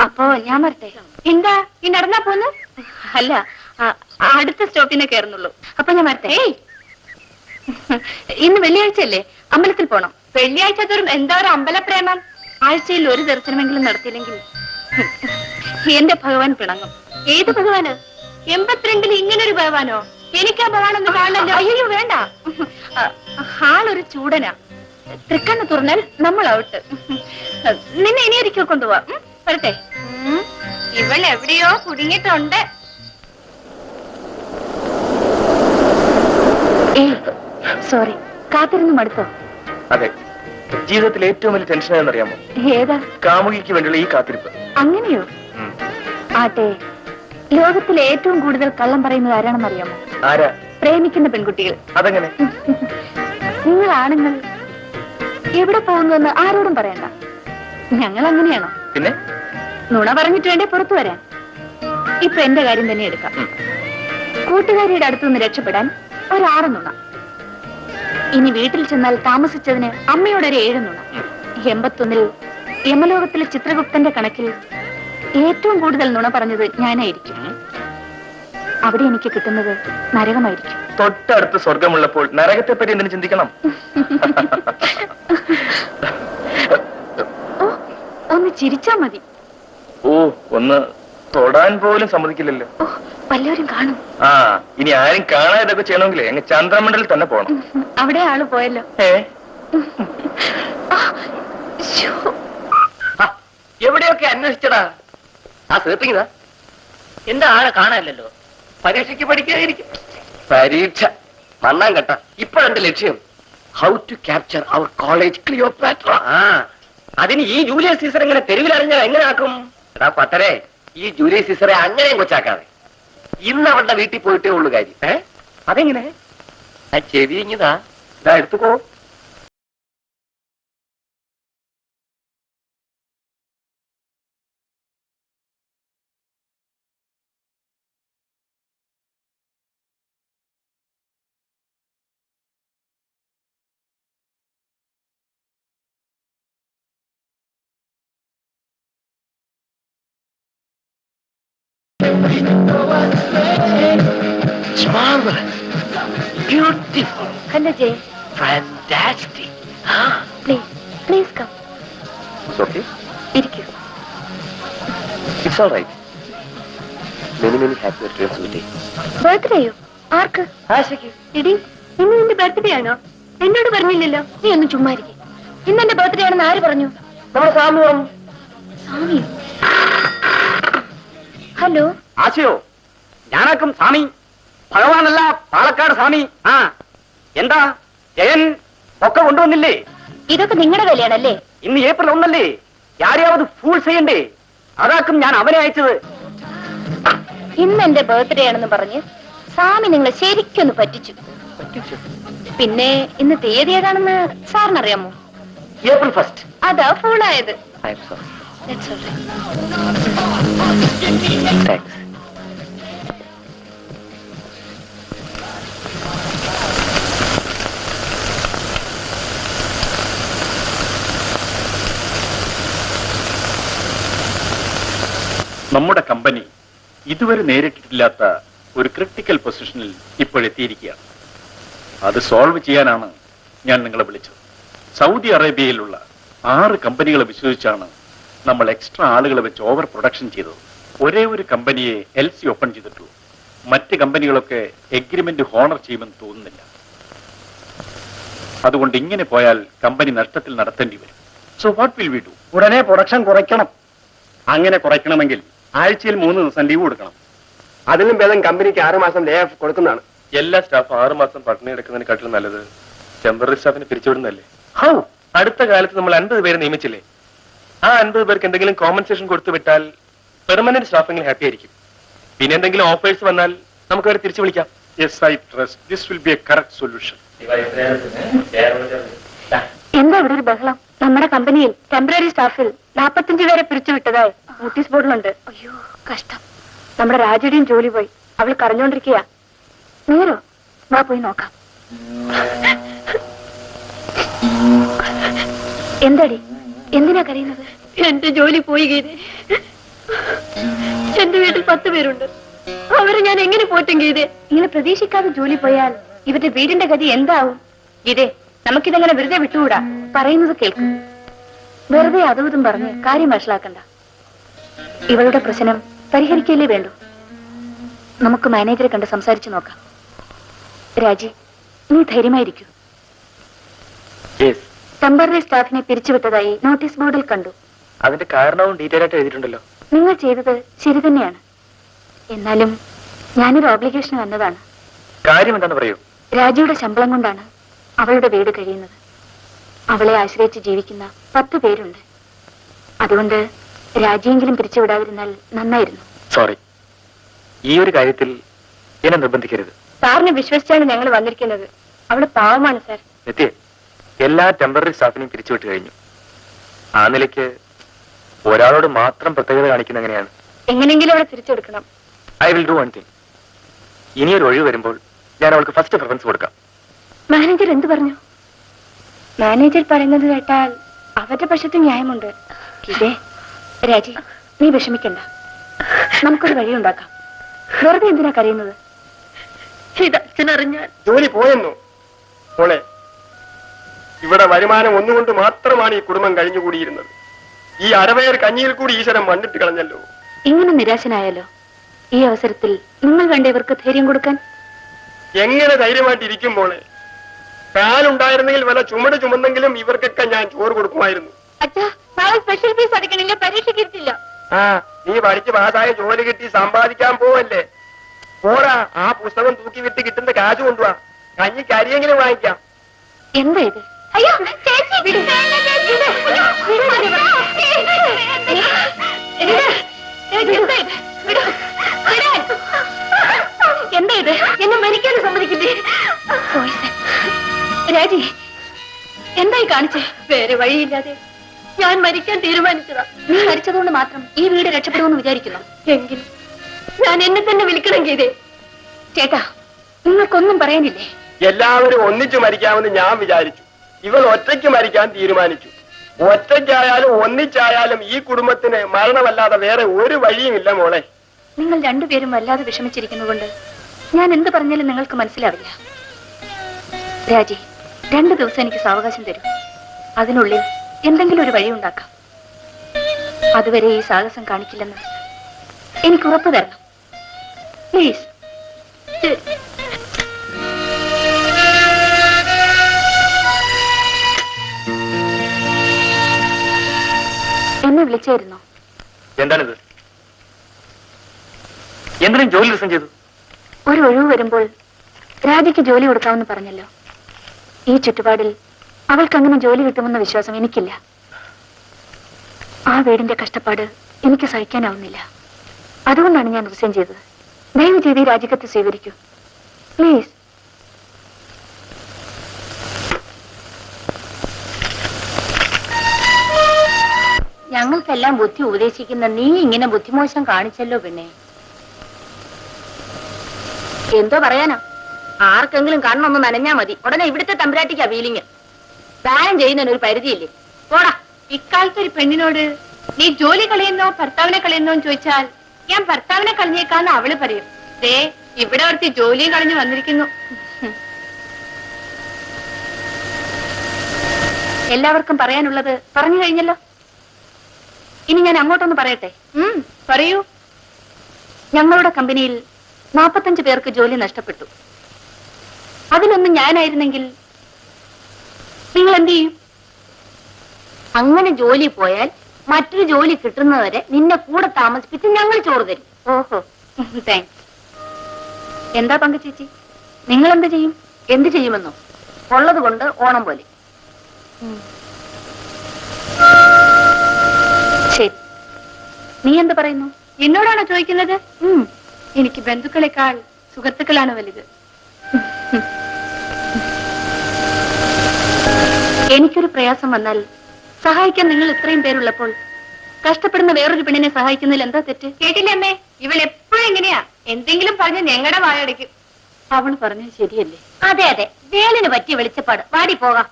അപ്പോ ഞാൻ വരട്ടെ. എന്താ ഈ നടന്നാ പോന്ന്? അല്ല, അടുത്ത സ്റ്റോപ്പിനെ കയറുന്നുള്ളൂ. അപ്പൊ ഞാൻ വരട്ടെ. ഇന്ന് വെള്ളിയാഴ്ചയല്ലേ, അമ്പലത്തിൽ പോണം. വെള്ളിയാഴ്ച തോറും എന്താ ഒരു അമ്പലപ്രേമം. ആഴ്ചയിൽ ഒരു ദർശനമെങ്കിലും നടത്തിയില്ലെങ്കിൽ എന്റെ ഭഗവാൻ പിണങ്ങും. ഏത് ഭഗവാന്? 82-ൽ ഇങ്ങനൊരു ഭഗവാനോ? എനിക്ക് ആ ഭഗവാനൊന്നും കാണണല്ലോ. അയ്യോ വേണ്ട, ആളൊരു ചൂടനാ. തൃക്കണ്ണ് തുറന്നാൽ നമ്മൾ ഔട്ട്. നിന്നെ ഇനി ഒരിക്കൽ കൊണ്ടുപോവാ. വരട്ടെ. ഇവൾ എവിടെയോ കുടുങ്ങിയിട്ടുണ്ട്. സോറി, കാത്തിരുന്ന് മടുത്തോ? അതെ, ജീവിതത്തിൽ ഏറ്റവും വലിയ ടെൻഷൻ ഏതെന്നറിയാമോ? ഏതാ? കാമുകിക്ക് വേണ്ടിയുള്ള ഈ കാത്തിരിപ്പ്. അങ്ങനെയോ? ആട്ടെ, ലോകത്തിലെ ഏറ്റവും കൂടുതൽ കള്ളം പറയുന്നത് ആരാണെന്നറിയാമോ? ആരാ? പ്രേമിക്കുന്ന പെൺകുട്ടികൾ. അതെങ്ങനെ? നിങ്ങൾ ആണുങ്ങൾ എവിടെ പോകുന്നുവെന്ന് ആരോടും പറയണ്ട. ഞങ്ങൾ അങ്ങനെയാണോ? പിന്നെ നുണ പറഞ്ഞിട്ട് വേണ്ടേ പുറത്തു വരാൻ. ഇപ്പൊ എന്റെ കാര്യം തന്നെ എടുക്കാം. കൂട്ടുകാരിയുടെ അടുത്തുനിന്ന് രക്ഷപ്പെടാൻ ഒരു 6 നുണ. ഇനി വീട്ടിൽ ചെന്നാൽ താമസിച്ചതിന് അമ്മയോടൊരു 7 നുണ. 81-ൽ യമലോകത്തിലെ ചിത്രഗുപ്തന്റെ കണക്കിൽ ഏറ്റവും കൂടുതൽ നുണ പറഞ്ഞത് ഞാനായിരിക്കും. അവിടെ എനിക്ക് കിട്ടുന്നത് നരകമായിരിക്കും. തൊട്ടടുത്ത് സ്വർഗമുള്ളപ്പോൾ നരകത്തെ പറ്റി എന്തിനു ചിന്തിക്കണം? ഒന്ന് ചിരിച്ചാ മതി. ഓ, ഒന്ന് തൊടാൻ പോലും സമ്മതിക്കില്ലല്ലോ. വല്ലവരും കാണും. ഇനി ആരും കാണാതെ ഇതൊക്കെ ചെയ്യണമെങ്കിലേ അങ്ങ് ചന്ദ്രമണ്ഡലിൽ തന്നെ പോണം. അവിടെ ആള് പോയല്ലോ. എവിടെയൊക്കെ അന്വേഷിച്ചടാ? ആ സേർപ്പിങ്ങതാ. എന്താ ആളെ കാണാനല്ലോ? പരീക്ഷയ്ക്ക് പഠിക്കാതിരിക്കും. പരീക്ഷ മണ്ണാൻ കേട്ട. ഇപ്പോഴെന്റെ ലക്ഷ്യം how to capture our college Cleopatra. അതിന് ഈ ജൂലിയസ് സീസർ എങ്ങനെ തെരുവിലറിഞ്ഞാൽ എങ്ങനെ ആക്കും? എടാ പട്ടരെ, ഈ ജൂലിയസ് സീസറെ അങ്ങനെയും കൊച്ചാക്കാതെ ഇന്ന് അവളുടെ വീട്ടിൽ പോയിട്ടേ ഉള്ളു കാര്യം. അതെങ്ങനെ? ആ ചെവി ഇങ്ങതാ, ഇതാ എടുത്തുക്കോ. Marvelous, beautiful, Hello, Jay. fantastic. Please come. It's okay. ഇരിക്കൂ. It's all right. Many happy returns of the day. ബർത്ത്ഡേയോ? ആർക്ക്? ആശയ്ക്ക്. എടി, ഇന്ന് നിന്റെ ബർത്ത്ഡേ ആണോ? എന്നോട് പറഞ്ഞില്ലല്ലോ. നീ ഒന്ന് ചുമ്മാ ഇരിക്കും. ഇന്ന് എന്റെ ബർത്ത്ഡേ ആണെന്ന് ആര് പറഞ്ഞു? നമ്മുടെ സ്വാമി പറഞ്ഞു. സ്വാമി? ഹലോ. ആശയോ? ഞാനാക്കും സ്വാമി. ഭഗവാനല്ല, പാലക്കാട് സ്വാമി. എന്താ ജയൻ ഒക്കെ കൊണ്ടുവന്നില്ലേ? ഇതൊക്കെ നിങ്ങളുടെ വിലയാണല്ലേ? ഇന്ന് ഏപ്രിൽ 1 ആരെയാവത് ഫൂൾ ചെയ്യണ്ടേ? അതാക്കും ഞാൻ അവനെ അയച്ചത്. ഇന്ന് എന്റെ ബർത്ത്ഡേ ആണെന്ന് പറഞ്ഞ് സ്വാമി നിങ്ങളെ ശരിക്കൊന്ന് പറ്റിച്ചു. പിന്നെ ഇന്ന് തീയതി ഏതാണെന്ന് സാറിനറിയാമോ? ഏപ്രിൽ 1. അതാ ഫൂളായത്. Thanks. നമ്മുടെ കമ്പനി ഇതുവരെ നേരിട്ടിട്ടില്ലാത്ത ഒരു ക്രിട്ടിക്കൽ പൊസിഷനിൽ ഇപ്പോഴെത്തിയിരിക്കുകയാണ്. അത് സോൾവ് ചെയ്യാനാണ് ഞാൻ നിങ്ങളെ വിളിച്ചത്. സൗദി അറേബ്യയിലുള്ള 6 കമ്പനികളെ വിശ്വസിച്ചാണ് നമ്മൾ എക്സ്ട്രാ ആളുകളെ വെച്ച് ഓവർ പ്രൊഡക്ഷൻ ചെയ്തത്. ഒരേ ഒരു കമ്പനിയെ LC ഓപ്പൺ ചെയ്തിട്ടുള്ളൂ. മറ്റ് കമ്പനികളൊക്കെ എഗ്രിമെന്റ് ഹോണർ ചെയ്യുമെന്ന് തോന്നുന്നില്ല. അതുകൊണ്ട് ഇങ്ങനെ പോയാൽ കമ്പനി നഷ്ടത്തിൽ നടത്തേണ്ടി വരും. So what will we do? ഉടനെ പ്രൊഡക്ഷൻ കുറയ്ക്കണം. അങ്ങനെ കുറയ്ക്കണമെങ്കിൽ ആഴ്ചയിൽ 3 ദിവസം ലീവ് കൊടുക്കണം. അതിലും ഭേദം കമ്പനിക്ക് 6 മാസം ലേ ഓഫ് കൊടുക്കുന്നതാണ്. എല്ലാ സ്റ്റാഫ് 6 മാസം പട്ടിണി എടുക്കുന്നതിനെക്കാട്ടിലും നല്ലത് ടെമ്പററി സ്റ്റാഫിനെ പിരിച്ചുവിടുന്നല്ലേ? ഹൗ? അടുത്ത കാലത്ത് നമ്മൾ 50 പേരെ നിയമിച്ചില്ലേ? ആ 50 പേർക്ക് എന്തെങ്കിലും കോമ്പൻസേഷൻ കൊടുത്തു വിട്ടാൽ പെർമനന്റ് സ്റ്റാഫെങ്കിലും ഹാപ്പി ആയിരിക്കും. പിന്നെ എന്തെങ്കിലും ഓഫേഴ്സ് വന്നാൽ നമുക്ക് അവരെ തിരിച്ചു വിളിക്കാം. Yes, I trust this will be a correct solution. എന്താ ഇവിടെ ഒരു ബഹളം? നമ്മുടെ കമ്പനിയിൽ ടെമ്പററി സ്റ്റാഫിൽ 45 പേരെ പിരിച്ചുവിട്ടതായി നോട്ടീസ് ബോർഡിലുണ്ട്. അയ്യോ കഷ്ടം. നമ്മുടെ രാജയുടെയും ജോലി പോയി. അവൾ കരഞ്ഞോണ്ടിരിക്കുക. നേരോ? വാ പോയി നോക്കാം. എന്താടി, എന്തിനാ കരയുന്നത്? എന്റെ ജോലി പോയി ഗീതേ. എന്റെ വീട്ടിൽ 10 പേരുണ്ട്. അവരെ ഞാൻ എങ്ങനെ പോറ്റും ഗീതേ? ഇങ്ങനെ പ്രതീക്ഷിക്കാതെ ജോലി പോയാൽ ഇവരുടെ വീടിന്റെ ഗതി എന്താവും? ഗീതേ, നമുക്കിതെങ്ങനെ വെറുതെ വിട്ടുകൂടാ. പറയുന്നത് കേൾക്കും. വെറുതെ അതും ഇതും പറഞ്ഞ് കാര്യം വഷളാക്കണ്ട. ഇവളുടെ പ്രശ്നം പരിഹരിക്കല്ലേ വേണ്ടു. നമുക്ക് മാനേജറെ കണ്ട് സംസാരിച്ചു നോക്കാം. രാജി, നീ ധൈര്യമായിരിക്കൂ. ടെമ്പററി സ്റ്റാഫിനെ പിരിച്ചുവിട്ടതായി നോട്ടീസ് ബോർഡിൽ കണ്ടു. അതിന്റെ കാരണവും ഡീറ്റെയിൽ ആയിട്ട് എഴുതിയിട്ടുണ്ടല്ലോ. നിങ്ങൾ ചെയ്തത് ശരി തന്നെയാണ്. എന്നാലും ഞാനൊരു ഓബ്ലിഗേഷൻ വന്നതാണ്. കാര്യം എന്താന്ന് പറയൂ. രാജിയുടെ ശമ്പളം കൊണ്ടാണ് അവളുടെ വീട് കഴിയുന്നത്. അവളെ ആശ്രയിച്ച് ജീവിക്കുന്ന 10 പേരുണ്ട്. അതുകൊണ്ട് രാജിയെങ്കിലും പിരിച്ചുവിടാതിരുന്നാൽ നന്നായിരുന്നു. സോറി, ഈ ഒരു കാര്യത്തിൽ എന്നെ നിർബന്ധിക്കരുത്. സാറിനെ വിശ്വസിച്ചാണ് ഞങ്ങൾ വന്നിരിക്കുന്നത്. അവള് പാവമാണ് സാർ. നിത്യ, എല്ലാ ടെമ്പററി സ്റ്റാഫിനെയും പിരിച്ചുവിട്ട് കഴിഞ്ഞു. ആ നിലയ്ക്ക് ഒരാളോട് മാത്രം പ്രത്യേകത കാണിക്കുന്ന എങ്ങനെയാണ്? എങ്ങനെയെങ്കിലും അവളെ തിരിച്ചെടുക്കണം. I will do one thing. ഇനിയൊരു ഒഴിവ് വരുമ്പോൾ ഞാൻ അവൾക്ക് ഫസ്റ്റ് പ്രിഫറൻസ് കൊടുക്കാം. മാനേജർ എന്ത് പറഞ്ഞു? മാനേജർ പറയുന്നത് കേട്ടാൽ അവരുടെ പക്ഷത്ത് ന്യായമുണ്ട്. ഇതേ രാജി, നീ വിഷമിക്കണ്ട. നമുക്കൊരു വഴിയുണ്ടാക്കാം. വെറുതെ എന്തിനാ കരയുന്നത്? ഇതച്ഛനറിഞ്ഞാൽ ജോലി പോയെന്നു മോളെ. ഇവിടെ വരുമാനം ഒന്നുകൊണ്ട് മാത്രമാണ് ഈ കുടുംബം കഴിഞ്ഞുകൂടിയിരുന്നത്. ഈ അരവയർ കഞ്ഞിയിൽ കൂടി ഈശ്വരൻ മണ്ണിട്ട് കളഞ്ഞല്ലോ. ഇങ്ങനെ നിരാശനായാലോ? ഈ അവസരത്തിൽ നിങ്ങൾ വേണ്ട ഇവർക്ക് ധൈര്യം കൊടുക്കാൻ. എങ്ങനെ ധൈര്യമായിട്ടിരിക്കും മോളെ? കാലുണ്ടായിരുന്നെങ്കിൽ വല്ല ചുമട് ചുമന്നെങ്കിലും ഇവർക്കൊക്കെ ഞാൻ ചോറ് കൊടുക്കുമായിരുന്നു. അച്ഛാ, നാളെ സ്പെഷ്യൽ ഫീസ് അടക്കണില്ല, പരീക്ഷയ്ക്ക് ഇരുത്തില്ല. ആ, നീ പഠിച്ച് പാസ്സായ ജോലി കിട്ടി സമ്പാദിക്കാൻ പോവല്ലേ? പോരാ, ആ പുസ്തകം തൂക്കി വിട്ട് കിട്ടുന്ന കാശ് കൊണ്ടുവാ. കഞ്ഞിക്ക് അരിയെങ്കിലും വാങ്ങിക്കാം. എന്താ ഇത്? അയ്യോ ചേച്ചി, വിട്. എന്താ ഇത്? എന്നെ മരിക്കാനും സമ്മതിക്കില്ലേ? രാജി, എന്തായി കാണിച്ചേ? വേറെ വഴിയില്ലാതെ ഞാൻ മരിക്കാൻ തീരുമാനിച്ചതാ. നീ മരിച്ചതുകൊണ്ട് മാത്രം ഈ വീട് രക്ഷപ്പെടുമെന്ന് വിചാരിക്കുന്നു എങ്കിൽ ഞാൻ എന്നെ തന്നെ വിളിക്കണം ഗീതേ. ചേട്ടാ, നിങ്ങൾക്കൊന്നും പറയാനില്ലേ? എല്ലാവരും ഒന്നിച്ചു മരിക്കാമെന്ന് ഞാൻ വിചാരിച്ചു. ഇവൾ ഒറ്റയ്ക്ക് മരിക്കാൻ തീരുമാനിച്ചു. ഒറ്റയ്ക്കായാലും ഒന്നിച്ചായാലും ഈ കുടുംബത്തിന് മരണമല്ലാതെ വേറെ ഒരു വഴിയുമില്ല മോളെ. നിങ്ങൾ രണ്ടുപേരും വല്ലാതെ വിഷമിച്ചിരിക്കുന്നതുകൊണ്ട് ഞാൻ എന്ത് പറഞ്ഞാലും നിങ്ങൾക്ക് മനസ്സിലാവില്ല. രാജി, 2 ദിവസം എനിക്ക് സാവകാശം തരൂ. അതിനുള്ളിൽ എന്തെങ്കിലും ഒരു വഴി ഉണ്ടാക്കാം. അതുവരെ ഈ സാഹസം കാണിക്കില്ലെന്ന് എനിക്ക് ഉറപ്പ് തരണം. പ്ലീസ്. എന്നെ വിളിച്ചായിരുന്നോ? എന്താണിത്? എന്തിനും ജോലി റിസൈൻ ചെയ്തു? ഒരു ഒഴിവ് വരുമ്പോൾ രാജിക്ക് ജോലി കൊടുക്കാമെന്ന് പറഞ്ഞല്ലോ. ഈ ചുറ്റുപാടിൽ അവൾക്ക് അങ്ങനെ ജോലി കിട്ടുമെന്ന വിശ്വാസം എനിക്കില്ല. ആ വീടിന്റെ കഷ്ടപ്പാട് എനിക്ക് സഹിക്കാനാവുന്നില്ല. അതുകൊണ്ടാണ് ഞാൻ റിസൈൻ ചെയ്തത്. ദയവ് ചെയ്ത് ഈ രാജിക്കത്ത് സ്വീകരിക്കൂ പ്ലീസ്. ഞങ്ങൾക്കെല്ലാം ബുദ്ധി ഉപദേശിക്കുന്ന നീ ഇങ്ങനെ ബുദ്ധിമോശം കാണിച്ചല്ലോ പെണ്ണെ. എന്തോ പറയാനാ? ആർക്കെങ്കിലും കണ്ണൊന്ന് നനഞ്ഞാ മതി, ഉടനെ ഇവിടുത്തെ തമ്പുരാട്ടിക്കാ ഫീലിങ്. ദാനം ചെയ്യുന്നതിന് ഒരു പരിധിയില്ലേ? പോടാ. ഇക്കാലത്ത് ഒരു പെണ്ണിനോട് നീ ജോലി കളയുന്നോ ഭർത്താവിനെ കളയുന്നോ എന്ന് ചോദിച്ചാൽ ഞാൻ ഭർത്താവിനെ കളഞ്ഞേക്കാന്ന് അവള് പറയും. ദേ, ഇവിടെ ഒരുത്തി ജോലിയും കളഞ്ഞു വന്നിരിക്കുന്നു. എല്ലാവർക്കും പറയാനുള്ളത് പറഞ്ഞു കഴിഞ്ഞല്ലോ. ഇനി ഞാൻ അങ്ങോട്ടൊന്ന് പറയട്ടെ? പറയൂ. ഞങ്ങളുടെ കമ്പനിയിൽ 45 പേർക്ക് ജോലി നഷ്ടപ്പെട്ടു. അതിലൊന്നും ഞാനായിരുന്നെങ്കിൽ നിങ്ങൾ എന്ത് ചെയ്യും? അങ്ങനെ ജോലി പോയാൽ മറ്റൊരു ജോലി കിട്ടുന്നവരെ നിന്നെ കൂടെ താമസിപ്പിച്ച് ഞങ്ങൾ ചോറ് തരും. ഓഹോ, താങ്ക്സ്. എന്താ പങ്കു ചേച്ചി, നിങ്ങൾ എന്ത് ചെയ്യും? എന്ത് ചെയ്യുമെന്നോ? ഉള്ളത് കൊണ്ട് ഓണം പോലെ. ശരി, നീ എന്ത് പറയുന്നു? എന്നോടാണോ ചോദിക്കുന്നത്? എനിക്ക് ബന്ധുക്കളെക്കാൾ സുഹൃത്തുക്കളാണ് വലുത്. എനിക്കൊരു പ്രയാസം വന്നാൽ സഹായിക്കാൻ നിങ്ങൾ ഇത്രയും പേരുള്ളപ്പോൾ കഷ്ടപ്പെടുന്ന വേറൊരു പെണ്ണിനെ സഹായിക്കുന്നതിൽ എന്താ തെറ്റ്? കേട്ടില്ലേ അമ്മേ, ഇവൾ എപ്പോഴും എങ്ങനെയാ എന്തെങ്കിലും പറഞ്ഞ് ഞങ്ങളുടെ വായടയ്ക്കും. അവൾ പറഞ്ഞത് ശരിയല്ലേ? അതെ അതെ, വേലിന് പറ്റിയ വെളിച്ചപ്പാട്. വാടി പോകാം.